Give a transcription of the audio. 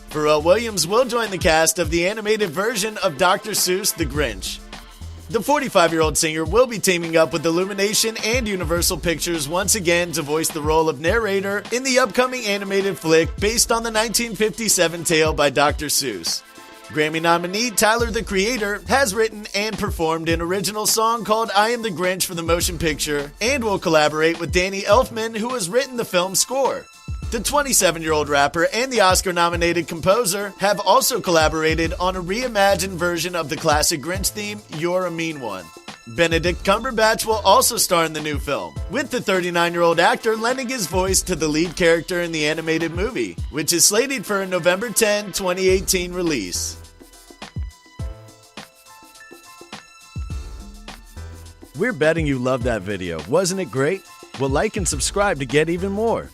Pharrell Williams will join the cast of the animated version of Dr. Seuss The Grinch. The 45-year-old singer will be teaming up with Illumination and Universal Pictures once again to voice the role of narrator in the upcoming animated flick based on the 1957 tale by Dr. Seuss. Grammy nominee Tyler, the Creator, has written and performed an original song called I Am the Grinch for the motion picture and will collaborate with Danny Elfman, who has written the film's score. The 27-year-old rapper and the Oscar-nominated composer have also collaborated on a reimagined version of the classic Grinch theme, You're a Mean One. Benedict Cumberbatch will also star in the new film, with the 39-year-old actor lending his voice to the lead character in the animated movie, which is slated for a November 10, 2018 release. We're betting you loved that video. Wasn't it great? Well, like and subscribe to get even more.